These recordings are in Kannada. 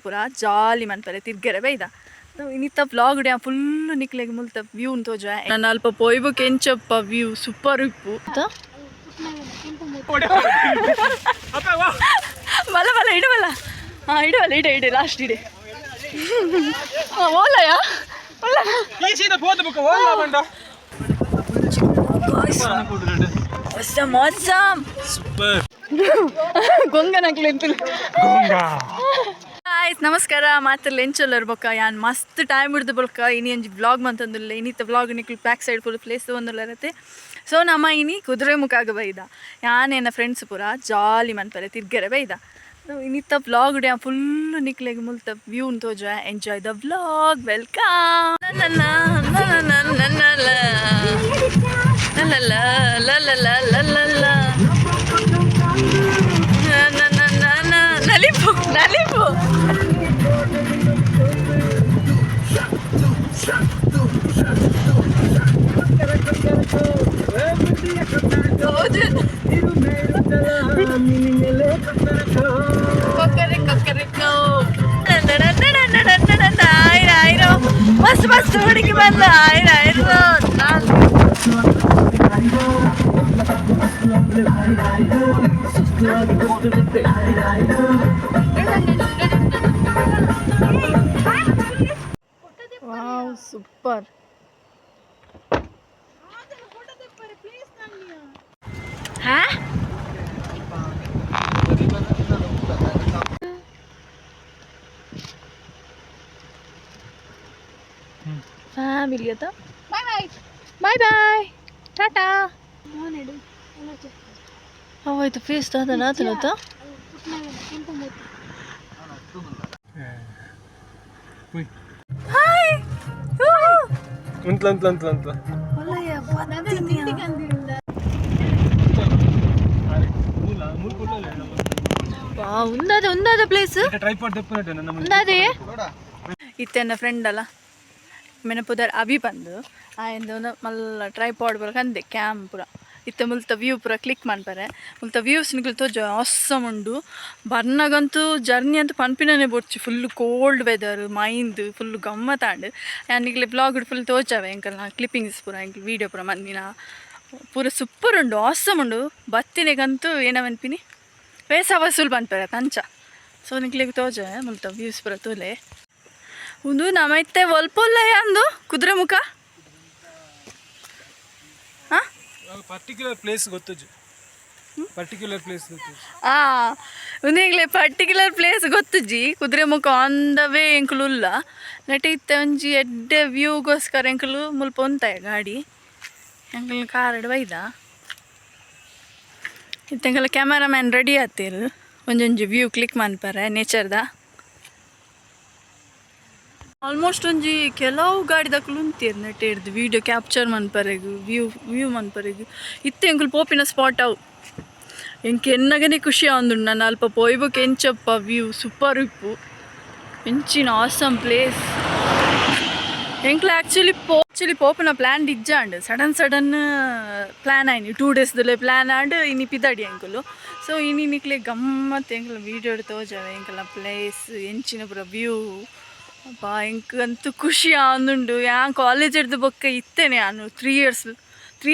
ಪೂರ ಜಾಲಿ ಮನ್ಪರೆ ತಿರ್ಗೆರೆ ಬೈದ ಇನ್ನಿತ್ತ ವ್ಲಾಗ್ ಡ್ಯಾ ಫುಲ್ ನಿಕ್ಲೆಗ್ ಮುಲ್ತ ವ್ಯೂ ತೋಜ ನಾನು ಅಲ್ಪ ಪೋಯ್ಬುಕ್ ಎಂಚಪ್ಪ ವ್ಯೂ ಸೂಪರ್ ಇಪ್ಪು ಬಲ ಬಲ ಇಡವಲ್ಲ ಹಾಂ ಇಡವಲ್ಲ ಇಡೆ ಲಾಸ್ಟ್ ಇಡೆ ಓಲಯ ನಮಸ್ಕಾರ ಮಾತ್ರ ಎಂಚಲ್ಲ ಇರ್ಬೇಕ ಯಾನ್ ಮಸ್ತ್ ಟೈಮ್ ಹಿಡ್ದು ಬಲ್ಕ ಇನಿ ಒಂಜಿ ವ್ಲಾಗ್ ಮಂತಂದಿಲ್ಲ ಇನ್ನಿತ್ತ ವ್ಲಾಗ್ ನಿಕ್ಲು ಬ್ಯಾಕ್ ಸೈಡ್ ಫುಲ್ ಪ್ಲೇಸ್ ಒಂದಿಲ್ಲ ಇರತ್ತೆ ಸೊ ನಮ್ಮ ಇನಿ ಕುದುರೆ ಮುಖಾಗ ಬೈದ ಯಾನೇನ ಫ್ರೆಂಡ್ಸ್ ಪೂರ ಜಾಲಿ ಮನ್ಪರೆ ತಿರ್ಗೆರೆ ಬೈದ ಇನ್ನಿತ್ತ ವ್ಲಾಗ್ ಡ್ಯಾ ಫುಲ್ ನಿಕ್ಲೆಗ್ ಮುಲ್ತ ವ್ಯೂ ತೋಜ ಎಂಜಾಯ್ ದ ವ್ಲಾಗ್ ವೆಲ್ಕಮ್ ನಲಿಪು ನಲಿಪು ಮಸ್ತ್ ಮಸ್ತ್ ಹುಡುಗಿ ಬಂದ ವಾವ್ ಸೂಪರ್ ಹಾ ಫ್ಯಾಮಿಲಿ ಅದ ಬಾಯ್ ಬಾಯ್ ಬಾಯ್ ಬಾಯ್ ಟಾಟಾ ಆಯ್ತು ಫೇಸ್ ತಾತನ ಆತನತ್ತ ಹಾಯ್ ಉಂತ್ಲ ಉಂದಾದ ಪ್ಲೇಸ್ ಉಂದಾದೆ ಇತ್ತೆನ್ನ ಫ್ರೆಂಡ್ ಅಲ್ಲ ಮೆನಪುದರ್ ಅಭಿ ಬಂದು ಆಯ್ದು ಮಲ್ಲ ಟ್ರೈಪಾಡ್ ಬರಕ ಅಂದೆ ಕ್ಯಾಮ್ ಪೂರ ಇತ್ತ ಮುಲ್ತ ವ್ಯೂ ಪೂರ ಕ್ಲಿಕ್ ಮಾಡ್ತಾರೆ ಮುಲ್ತ ವ್ಯೂಸ್ ನಿಕ್ಲು ತೋಜ ಆಸಮ್ ಉಂಡು ಬರ್ನಾಗಂತೂ ಜರ್ನಿ ಅಂತೂ ಪನ್ಪಿನೇ ಬೊಡ್ಚಿ full cold weather mind full ಗಮ್ಮತ್ತಾಂಡು ನಿಕ್ಲೆ ಬ್ಲಾಗ್ ಫುಲ್ ತೋಜಾವೆ ಎಂಕಲ್ ಕ್ಲಿಪ್ಪಿಂಗ್ಸ್ ಪೂರ ಎಂಕಲ್ ವೀಡಿಯೋ ಪೂರ ಮಂದಿನ ಪೂರ ಸೂಪರ್ ಉಂಡು ಆಸಮ್ ಉಂಡು ಬತ್ತಿನೆಗಂತೂ ಏನವನ್ಪಿನಿ ಪೇಸ ವಸೂಲ್ ಬಂದ್ಪರೆ ತಂಚ ಸೊ ನಿಕ್ಲಿಗೆ ತೋಜ ಮುಲ್ತ ವ್ಯೂಸ್ ಪೂರ ತೋಲೆ ಒಂದು ನಮೈತೆ ಒಲ್ಪೊಲ್ಲ ಅಂದು ಕುದುರೆ ಮುಖ ಪರ್ಟಿಕ್ಯುಲರ್ ಪ್ಲೇಸ್ ಗೊತ್ತುಜು ಒಂದೇಗ್ಲೆ ಪರ್ಟಿಕ್ಯುಲರ್ ಪ್ಲೇಸ್ ಗೊತ್ತುಜಿ ಕುದುರೆ ಮುಖ ಆನ್ ದ ವೇ ಎಂಕುಲು ಉಲ್ಲ ನಟಿ ಇತ್ತೆ ಒಂಜಿ ಎಡ್ಡೆ ವ್ಯೂಗೋಸ್ಕರ ಎಂಕುಲು ಮುಲ್ಪ ಉಂತಾಯ ಗಾಡಿ ಎಂಕಲ್ ಕಾರಡು ಬೈದ ಇತ್ತೆಂಕಲ್ ಕ್ಯಾಮರಾಮ್ಯಾನ್ ರೆಡಿ ಆತೀರು ಒಂಜೊಂಜಿ ವ್ಯೂ ಕ್ಲಿಕ್ ಮನ್ಪರೆ ನೇಚರ್ದ ಆಲ್ಮೋಸ್ಟ್ ಒಂಜಿ ಕೆಲವು ಗಾಡಿದಕ್ಕಲು ಉಂತೀರು ನೆಟ್ಟೆ ಹಿಡ್ದು ವೀಡಿಯೋ ಕ್ಯಾಪ್ಚರ್ ಮನ್ಪರೆಗು ವ್ಯೂ ಮನ್ಪರೆಗು ಇತ್ತೆ ಎಂಕುಲು ಪೋಪಿನ ಸ್ಪಾಟ್ ಅವು ಎಂಕ್ ಎನ್ನಗನೆ ಖುಷಿ ಆಂದುಂಡು ನಾನು ಅಲ್ಪ ಪೋಯ್ಬುಕ್ ಎಂಚಪ್ಪ ವ್ಯೂ ಸೂಪರ್ ಇಪ್ಪು ಎಂಚಿನ ಆಸಮ್ ಪ್ಲೇಸ್ ಎಂಕ್ಲ ಆ್ಯಕ್ಚುಲಿ ಪೋಪಿನ ಪ್ಲ್ಯಾನ್ ಇಜ್ಜಾಂಡು ಸಡನ್ ಪ್ಲ್ಯಾನ್ ಆಯ್ನಿ 2 ಡೇಸ್ದಲ್ಲೇ ಪ್ಲ್ಯಾನ್ ಆಂಡು ಇನಿ ಪಿದಾಡಿ ಎಂಕುಲು ಸೊ ಇನಿ ನಿಕ್ಲೆ ಗಮ್ಮತ್ ಎಂಕಲ ವೀಡಿಯೋ ತೋಜಾವೆ ಎಂಕಲ ಪ್ಲೇಸ್ ಎಂಚಿನ ಪೂರ ವ್ಯೂ ಅಪ್ಪ ಎಂಕಂತೂ ಖುಷಿ ಆಂದುಂಡು ಕಾಲೇಜ್ ಹಿಡ್ದು ಬೊಕ್ಕ ಇತ್ತೇನೆ ನಾನು 3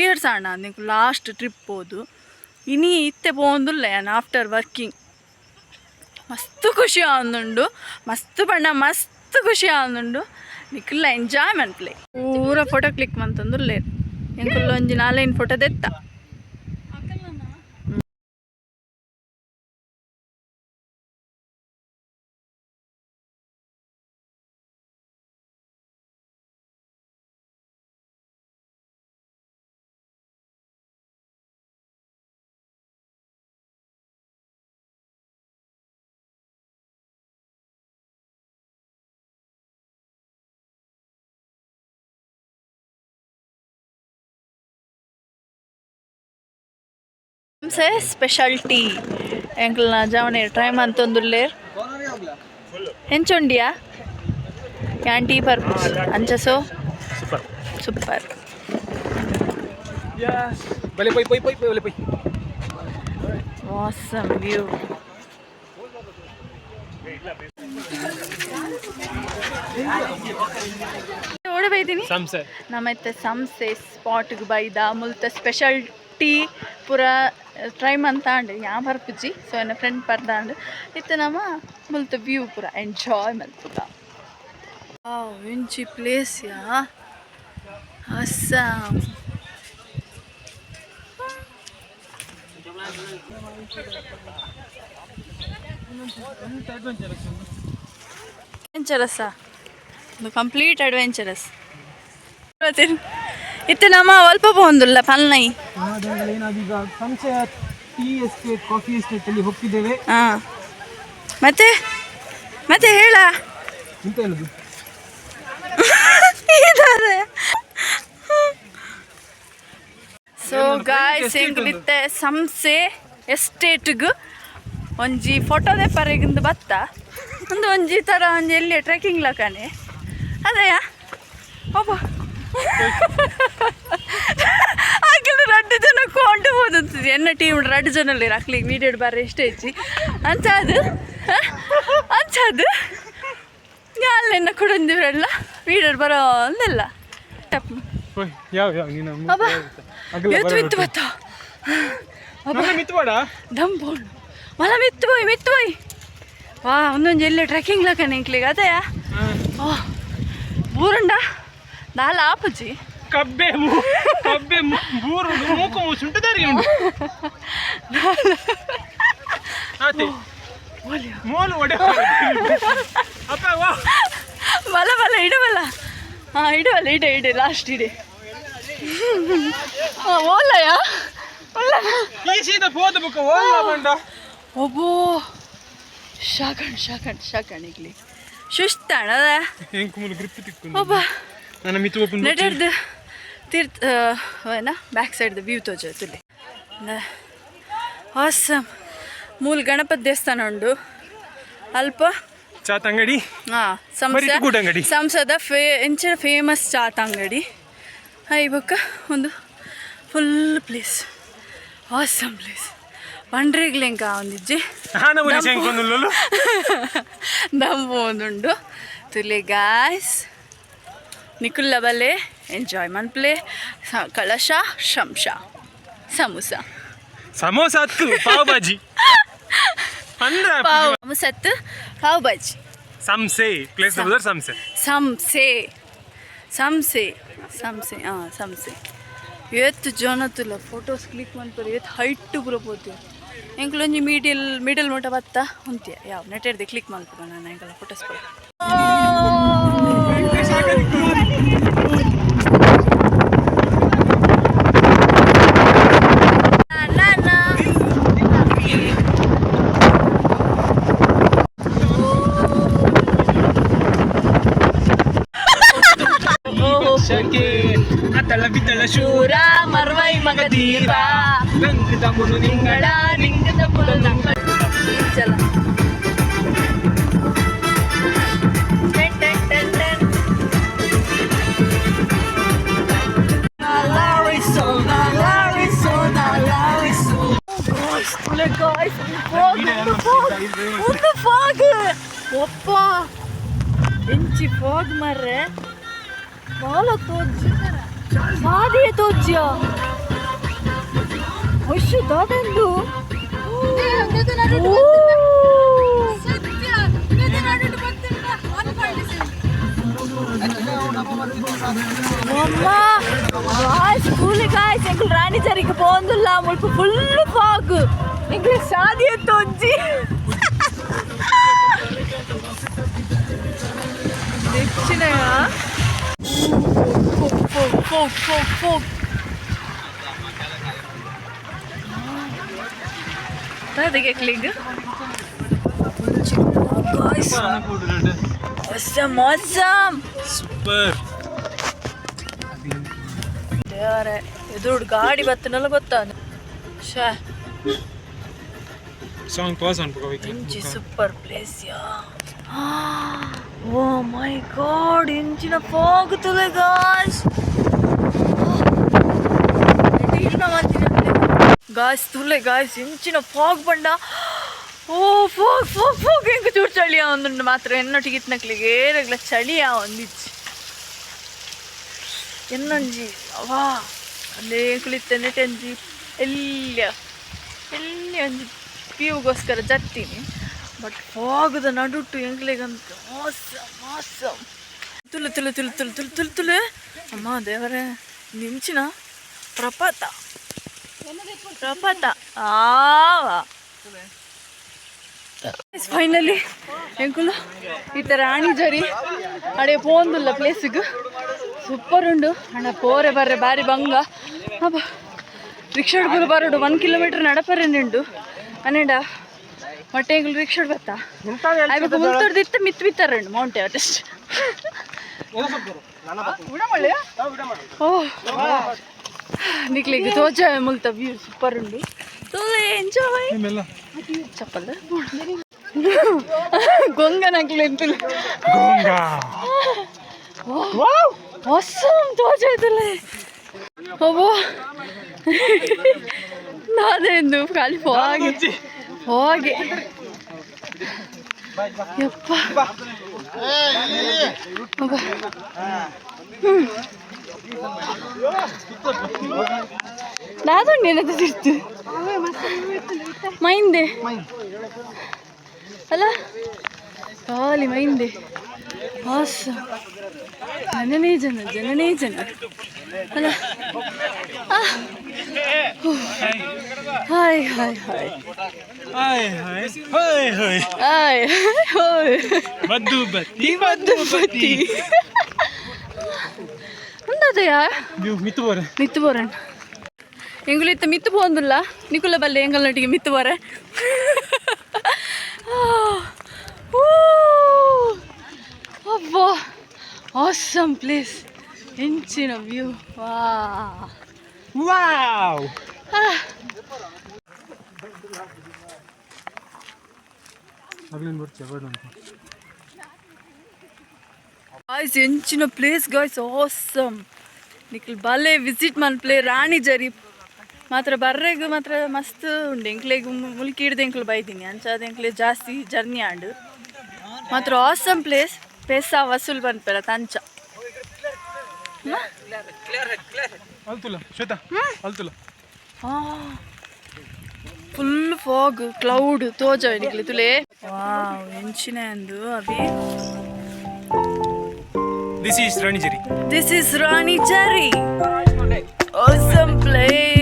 ಇಯರ್ಸ್ ಆಂಡ ಅಂದು ಲಾಸ್ಟ್ ಟ್ರಿಪ್ ಹೋದು ಇನಿ ಇತ್ತೆ ಪೋಂದುಲ್ಲ ನಾನು ಆಫ್ಟರ್ ವರ್ಕಿಂಗ್ ಮಸ್ತ್ ಖುಷಿ ಆಂದುಂಡು ಮಸ್ತ್ ಬಣ್ಣ ಮಸ್ತ್ ಖುಷಿ ಆಂದುಂಡು ನಿಕ್ಲ ಎಂಜಾಯ್ಮೆಂಟ್ ಪ್ಲೇ ಪೂರ ಫೋಟೋ ಕ್ಲಿಕ್ ಮಂತಂದುಲ್ಲೆ ಎಂಕುಲ್ಲ ಒಂಜಿ 4 ಫೋಟೋ ದೆತ್ತ ಸ್ಪೆಷಾಲಿಟಿ ಎಂಕಲ್ನ ಜಾವನೆ ಟ್ರೈ ಮಂತೊಂದುಲ್ಲೇರ್ ಎಂಚೊಂಡಿಯಾ ಕ್ಯಾಂಟಿ ಪರ್ಪಸ್ ಅಂಚಸೋ ಸೂಪರ್ awesome view ಓಡಬೈತೀನಿ ಸಂಸೆ ನಮ್ಮತ್ತೆ ಸಂಸೆ ಸ್ಪಾಟ್ಗೆ ಬೈದ ಮುಲ್ತ ಸ್ಪೆಷಲ್ ಟೀ ಪೂರ ಟ್ರೈ ಮಂತಾಂಡು ಯಾ ಬರ್ಪುಜಿ ಸೊ ನನ್ನ ಫ್ರೆಂಡ್ ಪರ್ದಾಂಡು ಇತ್ತು ನಮ್ಮ ಮುಲ್ತ ವ್ಯೂ ಪೂರ ಎಂಜಾಯ್ ಮಲ್ಪುಗ ಎಂಚಿ ಪ್ಲೇಸ್ ಯಾ ಅಸ್ಸಾಂ ಅಡ್ವೆಂಚರಸ್ಸಾ ಒಂದು ಕಂಪ್ಲೀಟ್ ಅಡ್ವೆಂಚರಸ್ ಇತ್ತು ನಮ್ಮ ಅಲ್ಪ ಬಂದಿಲ್ಲ ಪಲ್ನೈ ಏನಾದೀಗ ಸಂಸೆ ಟೀ ಎಸ್ಟೇಟ್ ಕಾಫಿ ಎಸ್ಟೇಟ್ ಅಲ್ಲಿ ಹೋಗ್ತಿದ್ದೇವೆ. ಹಾಂ ಮತ್ತೆ ಮತ್ತೆ ಹೇಳ ಎಂತ ಹೇಳುದು ಸೊ ಗಾಯ್ಸ್ ಹೆಂಗ್ಲಿತ್ತೆ ಸಂಸೆ ಎಸ್ಟೇಟ್ಗೆ ಒಂಜಿ ಫೋಟೋದೆ ಪರೆಗಿಂದು ಬತ್ತ ಒಂದು ಒಂಜಿ ಥರ ಒಂಜಿ ಎಲ್ಲಿ ಟ್ರೆಕ್ಕಿಂಗ್ ಲಕನೆ ಅದೇಯಾ ಒಬ್ಬ ಆಕಿಲು 2 ಜನ ಕೊಂಡು ಹೋದಂತದ್ದು ಎನ್ನ ಟೀಮ್ 2 ಜನಲ್ಲಿ ಹಾಕ್ಲಿಕ್ಕೆ ನೀಡೇಡ್ ಬಾರಿ ಎಷ್ಟೇ ಹೆಚ್ಚಿ ಅಂಚದು ಅಲ್ಲೆನ್ನ ಕೊಡಂದಿರಲ್ಲ ವೀಡರ್ ಬರೋ ಅಂದೆಲ್ಲ ಟಪ್ ಮಿತ್ತು ಬತ್ತ ದಂಬೋಳು ಮಲ ಮಿತ್ತು ಹೋಯ್ ವಾ ಒಂದೊಂದು ಎಲ್ಲೇ ಟ್ರೆಕ್ಕಿಂಗ್ ಲಕನೆ ಇಂಕ್ಲಿಗೆ ಅದೇಯಾ ಬೂರಂಡ ನಾಲ ಆಪುಜಿ ಕಬ್ಬೆ ಬೂರು ಮೂಕು ಮೂಸುಂಟದಾರಿ ಉಂಟು ಆತೆ ಮೋಲು ಒಡೆ ಅಪ್ಪ ವಾ ಬಲ ಇಡವಲ್ಲ ಹಾಂ ಇಡೆ ಲಾಸ್ಟ್ ಇಡೆ ಓಲಯ ಈ ಸೀದಾ ಪೋದ ಬುಕ್ಕ ಓಲ್ಲ ಬಂಡ ಒಬ್ಬೋ ಶಾಕಣ್ ಈಗಲಿ ಸುಸ್ತಾಣದ ಹೆಂಗೆ ಮೂಲ ಗ್ರಿಪ್ ತಿಕ್ಕೊಂಡು ಒಬ್ಬ ನನ್ನ ಮಿತ್ತು ಓಪನ್ ನೆಟರ್ದು ತೀರ್ಥ ಏನ ಬ್ಯಾಕ್ ಸೈಡ್ದು ವ್ಯೂ ತೋಜಲ್ಲಿ ಆಸಮ್ ಮೂಲ ಗಣಪತಿ ದೇವಸ್ಥಾನ ಉಂಡು ಅಲ್ಪ ಚಾತ್ ಅಂಗಡಿ ಸಂಸದ ಎಂಚಿನ ಫೇಮಸ್ ಚಾತ್ ಅಂಗಡಿ ಈ ಬೊಕ್ಕ ಒಂದು ಫುಲ್ ಪ್ಲೇಸ್ ಆಸಮ್ ಪ್ಲೇಸ್ ಪಂಡ್ರಿಗ್ಲೆಂಕ ಒಂದಿಜ್ಜಿ ದಮ್ಮು ಒಂದುಂಡು ತುಲೆ ಗಾಯ್ಸ್ ನಿಕುಲ್ಲ ಬಲ್ಲೆ ಎಂಜಾಯ್ ಮನ್ಪ್ಲೆ ಕಳಶ ಶಂಶ ಸಮೋಸ ಹತ್ತು ಪಾವ್ ಭಾಜಿ ಸಮೋಸತ್ತು ಪಾವ್ ಭಾಜಿ ಸಂಸೆ ಪ್ಲೇಸ್ ಸಂಸೆ ಸಂಸೆ ಎತ್ತು ಜನ ತುಲ್ಲ ಫೋಟೋಸ್ ಕ್ಲಿಕ್ ಮಾಡ್ತಾರೆ ಎತ್ತು ಹೈಟ್ ಪೂರ ಪೋತೀವಿ ಎಂಕ್ಲೊಂಜಿ ಮಿಡಲ್ ಮಟ್ಟ ಬತ್ತ ಹೊಂತೀಯ ಯಾವ ನೆಟ್ಟಿರ್ದೆ ಕ್ಲಿಕ್ ಮಾಡ್ಬೇಕು ನಾನು ಎಂಕಲ್ಲ ಫೋಟೋಸ್ ಕೊಡ ಶೂರ ಮರ್ವೈ ಮಗದೀರ ನಂಗದ ಮುನು ನಿಂಗಳ ನಿಂಗದ ಪುಲ ನಂಗಳ ಚಲ ಒಪ್ಪ ಎಂಚಿ ಫಾಗ್ ಮರ್ರೆ ಬಾಲ ತೋಜಿ ಸಾದಿಯ ತೋಜ್ಯ ಅಯ್ಯೋ ದಾದಂದು ಸ್ಕೂಲ್ ಗಾಯ್ಸ್ ಎಂಕಲ್ ರಾಣಿಚರಿಗೆ ಪೋಂದುಲ್ಲ ಮುಲ್ಪ ಫುಲ್ ಫಾಗ್ ಎಂಕಲ್ ಸಾದಿಯ ತೋಜ್ಜಿ ನೆಚ್ಚಿನ ಫೋಕ್ ಅದಕ್ಕೆ ಕ್ಲಿಗ್ ಸೂಪರ್ ದೇವರೇ ಎದುರು ಗಾಡಿ ಬತ್ತನಲ್ಲ ಗೊತ್ತಾದ ಸಾಂಗ್ ಪಾಸ್ ಅನ್ಬೇಕು ಸೂಪರ್ ಪ್ಲೇಸ್ ಯಾ ಓ ಮೈ ಗಾಡ್ ಇಂಚಿನ ಫಾಗ್ ತುಲೆ ಗಾಯ್ಸ್ ತುಲೆ ಗಾಯ್ಸ್ ಇಂಚಿನ ಫಾಗ್ ಬಂಡ ಓ ಫಾಗ್ ಹೆಂಗೆ ಚೂಡ್ ಚಳಿಯ ಒಂದು ಮಾತ್ರ ಎನ್ನೊಟ್ಟಿಗೆ ಇತ್ನಕ್ಲಿಗೆ ಏರಗ್ಲ ಚಳಿಯ ಒಂದಿಚ್ಚಿ ಎನ್ನೊಂಜಿ ಅವಾ ಅಲ್ಲೇ ಕುಳಿತಂದೆ ಟೆಂಜಿ ಎಲ್ಲಿ ಒಂಜಿ ಪ್ಯೂಗೋಸ್ಕರ ಜತ್ತೀನಿ ಬಟ್ ಹೋಗದ ನಡುಟ್ಟು ಎಂಗ್ಲಿಗಂತ ಮಾಸಮ್ ತುಳು ಅಮ್ಮ ದೇವರೇ ನಿಂಚಿನ ಪ್ರಪಾತ ಆವಾ ಫೈನಲಿ ಎಂಕುಲು ಈ ಥರ ಆಣಿಜರಿ ಅಡೆ ಪೋಂದುಲ್ಲ ಪ್ಲೇಸಿಗೆ ಸೂಪರ್ ಉಂಡು ಅಣ್ಣ ಪೋರೆ ಬರ್ರೆ ಬಾರಿ ಬಂಗ ಅಬ್ಬ ರಿಕ್ಷಾಡ್ ಪೂರ ಬರೋಡು 1 ಕಿಲೋಮೀಟರ್ ನಡಪರೇನುಂಡು ಅನ್ನೆಂಡ ಮಟ್ಟೆ ಎಂಕುಲು ರಿಕ್ಷಾಡ್ ಬತ್ತಾ ಆಯ್ಬೇಕು ಮುಂತೊಡ್ದಿತ್ತ ಮಿತ್ ಬಿತ್ತಾರಂಡು ಮೌಂಟ್ ಎವರೆಸ್ಟ್ ಓ ನಿಕ್ಲಿಗೆ ತೋಜ ಮುಲ್ತ ವ್ಯೂ ಸೂಪರ್ ಉಂಡು ಸೊ ಎಂಜಾಯ್ ಚಪ್ಪಲ್ ಗೊಂಗ ನಕ್ಲಿ ಎಂತುಲು awesome ತೋಜ ಇದ್ದಲ್ಲ ಓ ನಾದೇಂದು ಖಾಲಿ ಹೋಗಿ ಯಪ್ಪ ನಾದೊಂದು ಏನದಿರ್ತು ಮೈಂದೆ ಅಲ್ಲ ಖಾಲಿ ಮೈಂದೆ ಹಾಸ ಜನನೇ ಜನ ಅಲ್ಲ ಹಾಯ್ ಮದ್ದು ಬತ್ತಿ ಉಂದದಯಾ ಮಿತ್ತು ಬೋರೆ ಎಂಗುಲಿತ್ತ ಮಿತ್ತು పోందుಲ್ಲ ನಿಕುಲ ಬಲ್ಲೆ ಎಂಗಲ್ನಟಿಗೆ ಮಿತ್ತು ಬೋರೆ ಅಬ್ಬಾ ಆಸಮ್ ಪ್ಲೇಸ್ ಹೆಂಚಿನ ವ್ಯೂ ವಾವ್ ಗಾಯ್ಸ್ ಹೆಂಚಿನ ಪ್ಲೇಸ್ ಗಾಯ್ಸ್ ಆಸಮ್ ನಿಖಿಲ್ ಬಲ್ಲೆ ವಿಸಿಟ್ ಮನ್ಪ್ಲೆ ರಾಣಿಜರಿ ಮಾತ್ರ ಬರ್ರೆಗ್ ಮಾತ್ರ ಮಸ್ತ್ ಉಂಡು ಎಂಕ್ಲೆಗ್ ಮುಲ್ಕಿ ಹಿಡ್ದು ಎಂಕ್ಲು ಬೈತೀನಿ ಅಂಚಾದ ಎಂಕ್ಲೆ ಜಾಸ್ತಿ ಜರ್ನಿ ಆಂಡು ಮಾತ್ರ ಆಸಮ್ ಪ್ಲೇಸ್ ಪೈಸಾ ವಸೂಲ್ ಬಂದ್ಪರ ತಂಚ ಫುಲ್ ಫಾಗ್ ಕ್ಲೌಡ್ ತೋಜ ನಿಕ್ಲಿ ತುಲೆ ವಾವ್ ಎಂಚಿನ ಅಂದು Abhi This is Rani Jari. Awesome place.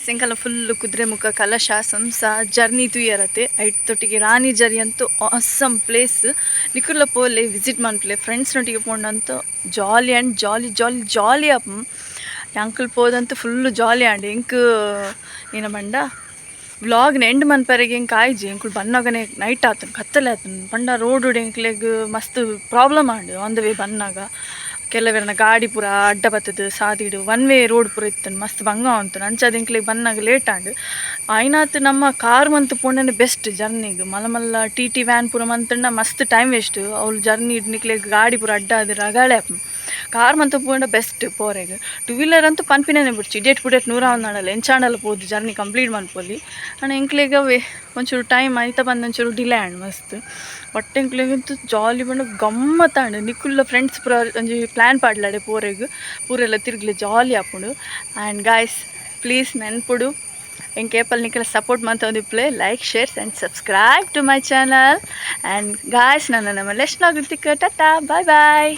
ಸಾಯಂಕಾಲ ಫುಲ್ಲು ಕುದುರೆ ಮುಖ ಕಲಶ ಸಂಸ ಜರ್ನಿ ತುಯ್ಯರತ್ತೆ ಐಟ್ ತೊಟ್ಟಿಗೆ ರಾಣಿ ಜರಿ ಅಂತೂ ಆಸಮ್ ಪ್ಲೇಸ್ ನಿಕುಲ್ಲ ಪೋಲೆ ವಿಸಿಟ್ ಮನ್ಪ್ಲೆ ಫ್ರೆಂಡ್ಸ್ನೊಟ್ಟಿಗೆ ಪೋಂಡಂತೂ ಜಾಲಿ ಆ್ಯಂಡ್ ಜಾಲಿ ಅಪ್ಪ ಅಂಕಲ್ ಪೋದಂತೂ ಫುಲ್ಲು ಜಾಲಿ ಆಂಡ್ ಎಂಕ್ ಏನ ಬಂಡ ವ್ಲಾಗ್ನ ಎಂಡ್ ಮನ್ಪರೆಗೆ ಹೆಂಗೆ ಕಾಯ್ಜಿ ಎಂಕುಳು ಬನ್ನಾಗನೇ ನೈಟ್ ಆತನು ಕತ್ತಲೆ ಆತನು ಪಂಡ ರೋಡ್ ಎಂಕ್ಲೆಗ್ ಮಸ್ತ್ ಪ್ರಾಬ್ಲಮ್ ಆಂಡು ಆನ್ ದ ವೇ ಬನ್ನಾಗ ಕೆಲವೆರನ ಗಾಡಿ ಪೂರ ಅಡ್ಡ ಬತ್ತದು ಸಾದಿಡು 1 ವೇ ರೋಡ್ ಪೂರ ಇತ್ತನು ಮಸ್ತ್ ಬಂಗ ಅಂತು ಅಂಚಾದ ಎಂಕ್ಲೆಗ್ ಬನ್ನಾಗ ಲೇಟ್ ಆಂಡು ಆಯ್ನಾತ್ ನಮ್ಮ ಕಾರ್ ಮಂತ್ ಪೋಂಡನೆ ಬೆಸ್ಟ್ ಜರ್ನಿಗೆ ಮಲ್ಲ ಟಿ ವ್ಯಾನ್ ಪೂರ ಮಂತಂಡ ಮಸ್ತ್ ಟೈಮ್ ವೇಸ್ಟ್ ಅವ್ಳು ಜರ್ನಿ ಇಡ್ನಿಕ್ಲೆಗ್ ಗಾಡಿ ಪೂರ ಅಡ್ಡ ಅದು ರಗಾಳೆ ಕಾರ್ ಮಂತ ಪೋಂಡ ಬೆಸ್ಟ್ ಪೋರೆಗೆ 2 ವೀಲರ್ ಅಂತೂ ಪನ್ಪಿನೇ ಬಿಡ್ಚಿ ಡೇಟ್ ಪುಡೇಟ್ 100 ಎಂಚಾಂಡಲ್ಲ ಪೋದು ಜರ್ನಿ ಕಂಪ್ಲೀಟ್ ಮನ್ಪೊಲಿ ಅಣ್ಣ ಎಂಕ್ಲೆಗ ಒಂಚೂರು ಟೈಮ್ ಆಯ್ತಾ ಬಂದು ಒಂಚೂರು ಡಿಲೇ ಆಂಡ್ ಮಸ್ತ್ ಬಟ್ ಎಂಕ್ಲೆಗಂತೂ ಜಾಲಿ ಬಂದು ಗಮ್ಮತ್ತಾಂಡು ನಿಕ್ಕುಲ್ಲ ಫ್ರೆಂಡ್ಸ್ ಪೂರ ಒಂಜಿ ಪ್ಲ್ಯಾನ್ ಪಾಡ್ಲಾಡೆ ಪೂರೆಲ್ಲ ತಿರುಗ್ಲಿ ಜಾಲಿ ಆಪುಂಡು ಆ್ಯಂಡ್ ಗಾಯ್ಸ್ ಪ್ಲೀಸ್ ನೆನ್ಪುಡು ಎಂಕೇಪಲ್ ನಿಕ್ಕಲ ಸಪೋರ್ಟ್ ಮಂತೊಂದಿಪ್ಲೆ like share and subscribe to my channel and guys ನನ್ನ ನಮ್ಮ ಲೆಸ್ಟ್ ಟಾಟಾ ಬಾಯ್